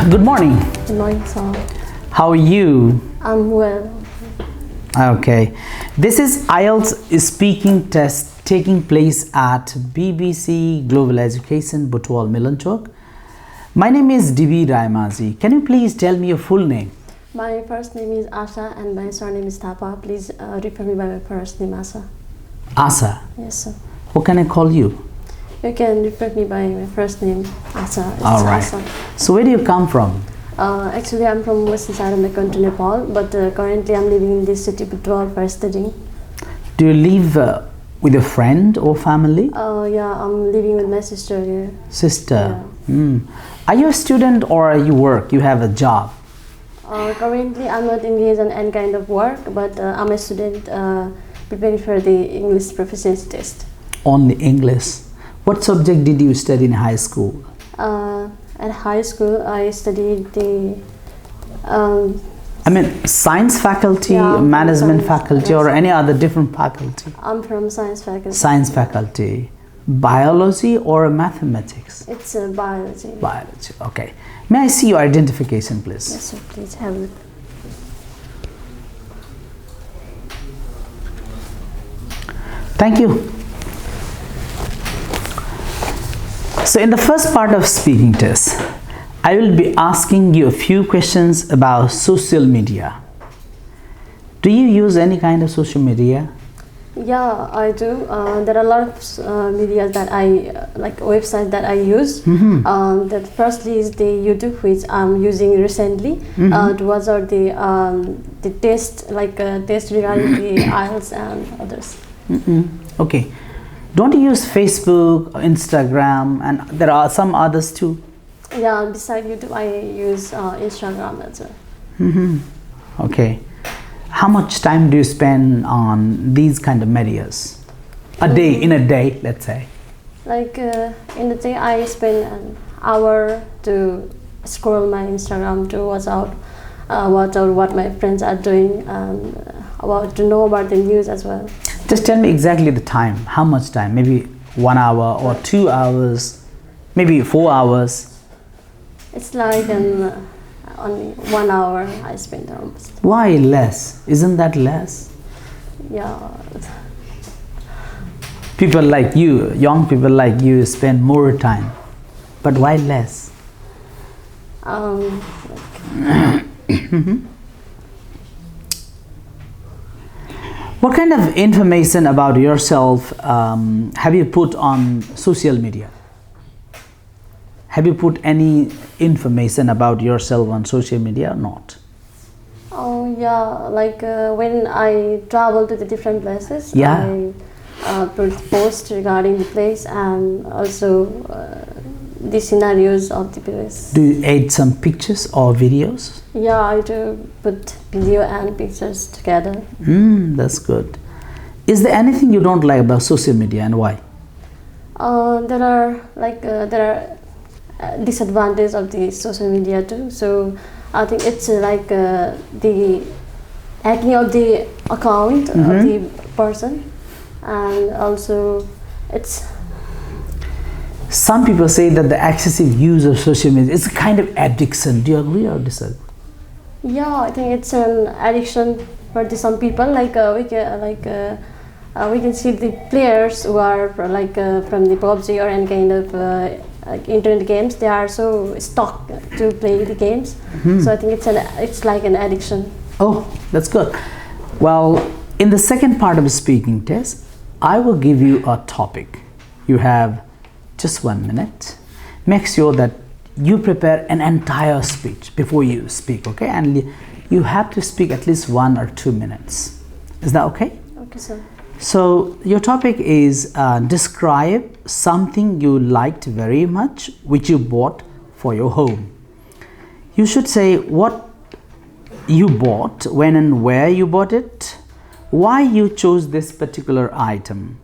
Good morning. Good morning, sir. How are you? I'm well. Okay. This is IELTS speaking test taking place at BBC Global Education, Butwal, Milanchowk. My name is RAYAMAJHI. Can you please tell me your full name? My first name is Asha and my surname is Thapa. Please refer me by my first name, Asha. Asa. Yes, sir. What can I call you? You can refer me by my first name, Asha. It's All right. Asha. So where do you come from? Actually, I'm from western side of the country, Nepal, but currently I'm living in this city, Butwal, for studying. Do you live with a friend or family? Yeah, I'm living with my sister here. Sister. Yeah. Are you a student or you work? You have a job? Currently, I'm not engaged in any kind of work, but I'm a student preparing for the English proficiency test. Only English. What subject did you study in high school? At high school, I studied the science faculty, yeah, management science, faculty, yes. or any other different faculty? I'm from science faculty. Science faculty. Biology or mathematics? It's biology. Biology, okay. May I see your identification, please? Yes, sir, please have a look. Thank you. So in the first part of speaking test, I will be asking you a few questions about social media. Do you use any kind of social media? Yeah, I do. There are a lot of media that I like, websites that I use. That firstly is the YouTube, which I'm using recently to watch out the test, test regarding the IELTS and others. Okay. Don't you use Facebook, Instagram, and there are some others too? Yeah, besides YouTube, I use Instagram as well. Okay. How much time do you spend on these kind of medias? In a day, let's say. In the day, I spend an hour to scroll my Instagram to watch out what my friends are doing and to know about the news as well. Just tell me exactly the time. How much time? Maybe 1 hour or 2 hours, maybe 4 hours. It's like only 1 hour I spend almost. Why less? Isn't that less? Yeah. People like you, young people like you, spend more time. But why less? What kind of information about yourself have you put on social media? Have you put any information about yourself on social media or not? Oh yeah, when I travel to the different places, yeah. I post regarding the place and also the scenarios of the place. Do you add some pictures or videos? Yeah, I do put video and pictures together. That's good. Is there anything you don't like about social media and why? There are disadvantages of the social media too. So I think it's the hacking of the account of the person, and also it's. Some people say that the excessive use of social media is a kind of addiction. Do you agree or disagree? Yeah, I think it's an addiction for some people. We can see the players who are from the PUBG or any kind of internet games. They are so stuck to play the games. So I think it's like an addiction. Oh, that's good. Well, in the second part of the speaking test, I will give you a topic. You have just 1 minute. Make sure that you prepare an entire speech before you speak, okay? And you have to speak at least 1 or 2 minutes. Is that okay? Okay, sir. So your topic is describe something you liked very much which you bought for your home. You should say what you bought, when and where you bought it, why you chose this particular item,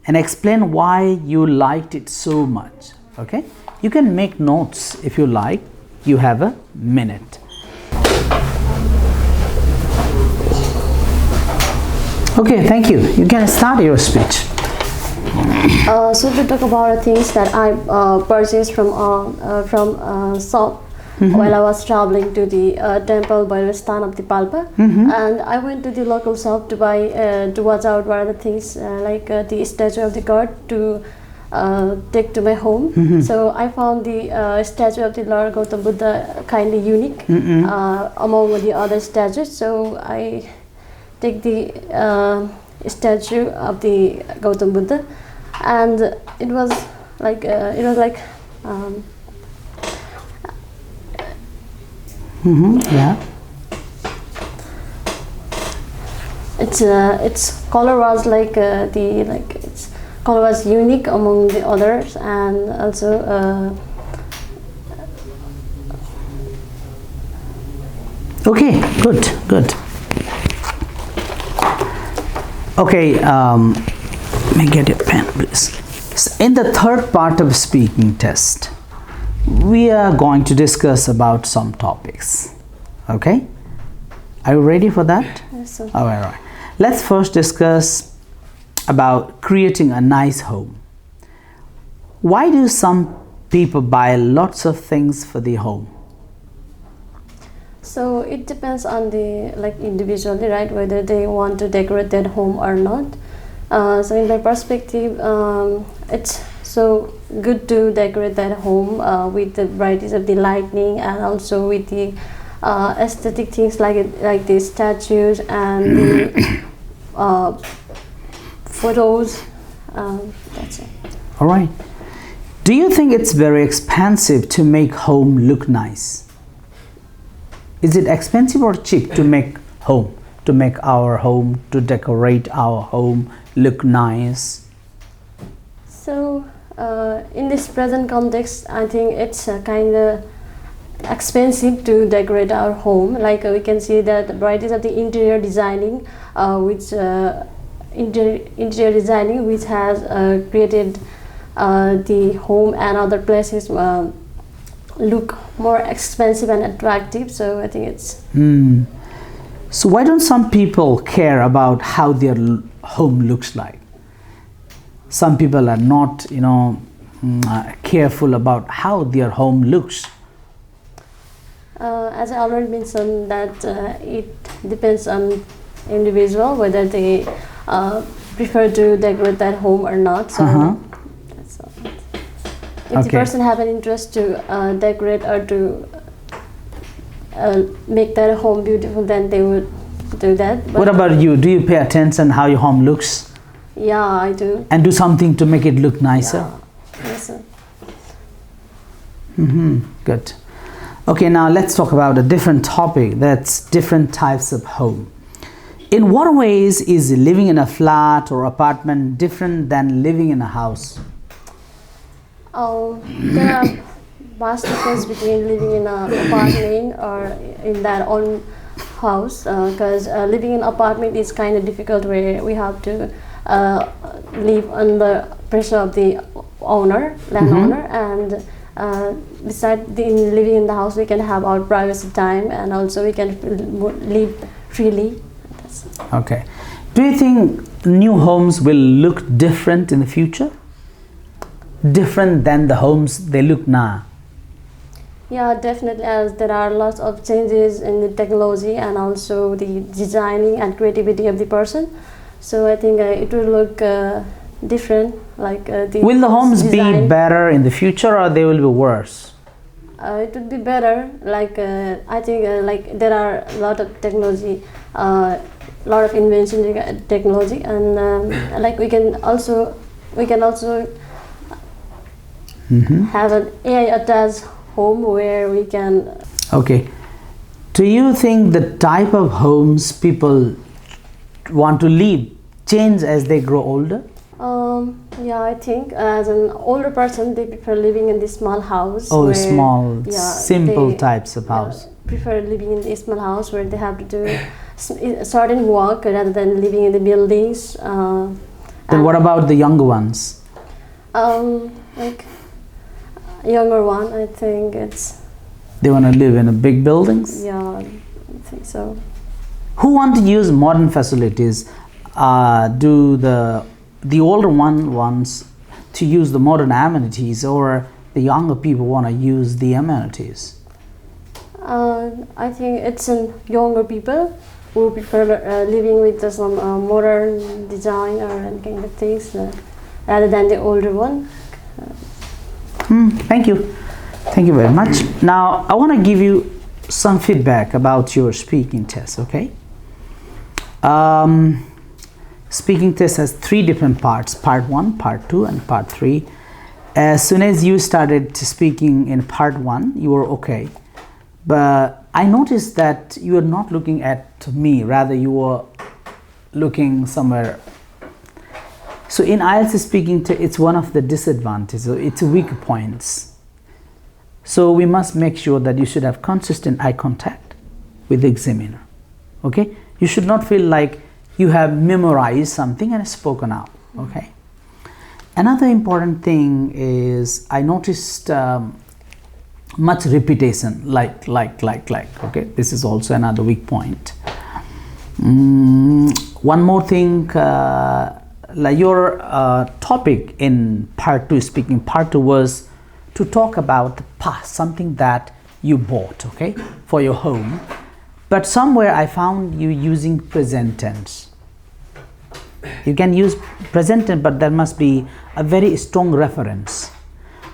and explain why you liked it so much. Okay, you can make notes if you like. You have a minute. Okay, thank you. You can start your speech. So to talk about things that I purchased from shop while I was traveling to the temple Bhairastan of the Palpa, and I went to the local shop to buy to watch out what are the things like the statue of the god to take to my home. So I found the statue of the Lord Gautam Buddha kindly unique among the other statues. So I take the statue of the Gautam Buddha, and it was like yeah. Its color was its color was unique among the others, and also okay, good. Okay, let me get your pen, please. In the third part of speaking test, we are going to discuss about some topics. Okay, are you ready for that? Yes, sir. All right. Let's first discuss about creating a nice home. Why do some people buy lots of things for the home? So it depends on the individually, right, whether they want to decorate their home or not. So in my perspective, it's so good to decorate that home with the varieties of the lighting, and also with the aesthetic things like the statues and the photos. That's it. All right. Do you think it's very expensive to make home look nice? Is it expensive or cheap to make home, to make our home, to decorate our home look nice? So in this present context, I think it's kind of expensive to decorate our home. Like we can see that the varieties of the interior designing, interior designing which has created the home and other places look more expensive and attractive. So I think it's So why don't some people care about how their home looks like? Some people are not, careful about how their home looks. As I already mentioned, that it depends on individual whether they prefer to decorate that home or not. So that's all. If the person have an interest to decorate or to make their home beautiful, then they would do that. But what about you? Do you pay attention how your home looks? Yeah, I do. And do something to make it look nicer? Yeah. Yes, sir. Good. Okay, now let's talk about a different topic. That's different types of home. In what ways is living in a flat or apartment different than living in a house? There are vast difference between living in an apartment or in their own house, because living in an apartment is kind of difficult, where we have to live under pressure of the landowner, and besides living in the house, we can have our privacy time, and also we can live freely. Okay. Do you think new homes will look different in the future? Different than the homes they look now? Yeah, definitely, as there are lots of changes in the technology and also the designing and creativity of the person. So I think it will look different. Will the homes be better in the future, or they will be worse? It would be better. I think there are a lot of technology, lot of invention in technology, and we can also have an AI attached home where we can. Okay. Do you think the type of homes people want to live change as they grow older? Yeah, I think as an older person, they prefer living in this small house. Oh, small, simple types of house. Prefer living in a small house where they have to do certain work rather than living in the buildings. Then what about the younger ones? Younger one, I think they want to live in a big buildings? Yeah, I think so. Who want to use modern facilities? Do the older one wants to use the modern amenities, or the younger people want to use the amenities? I think it's in younger people who prefer living with some modern design or any kind of things rather than the older one. Thank you. Thank you very much. Now, I want to give you some feedback about your speaking test, okay? Speaking test has 3 different parts, part 1, part 2, and part 3. As soon as you started speaking in part 1, you were okay. But I noticed that you were not looking at me, rather you were looking somewhere. So in IELTS speaking, it's one of the disadvantages, it's weak points. So we must make sure that you should have consistent eye contact with the examiner, okay? You should not feel like you have memorized something and spoken out, okay? Another important thing is I noticed much repetition, like, okay? This is also another weak point. One more thing, like your topic in part 2, speaking part 2, was to talk about the past, something that you bought, okay, for your home. But somewhere I found you using present tense. You can use present tense, but there must be a very strong reference.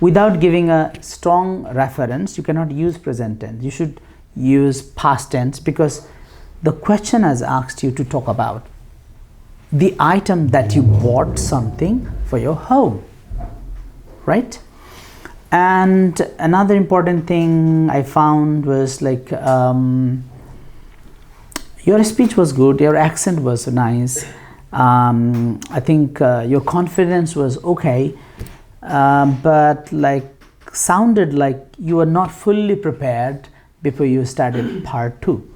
Without giving a strong reference, you cannot use present tense. You should use past tense, because the question has asked you to talk about the item that you bought something for your home, right? And another important thing I found was like your speech was good, your accent was nice. I think your confidence was okay, but like sounded like you were not fully prepared before you started part 2.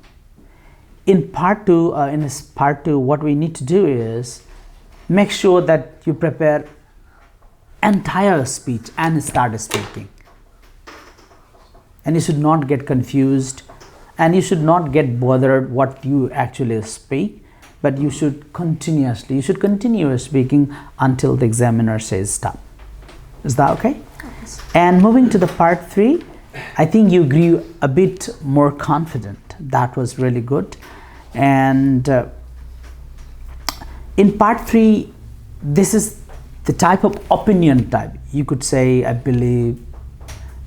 In part 2, what we need to do is make sure that you prepare entire speech and start speaking. And you should not get confused, and you should not get bothered what you actually speak, but you should continue speaking until the examiner says stop. Is that okay? Yes. And moving to the part 3, I think you grew a bit more confident. That was really good. And in part 3, this is the type of opinion type. You could say, I believe,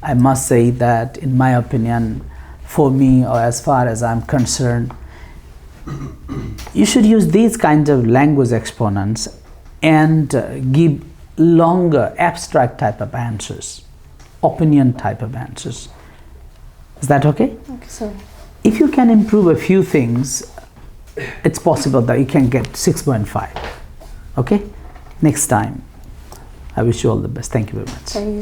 I must say that, in my opinion, for me, or as far as I'm concerned. You should use these kinds of language exponents and give longer, abstract type of answers, opinion type of answers. Is that okay? Okay, sir. If you can improve a few things, it's possible that you can get 6.5. Okay? Next time. I wish you all the best. Thank you very much. Thank you.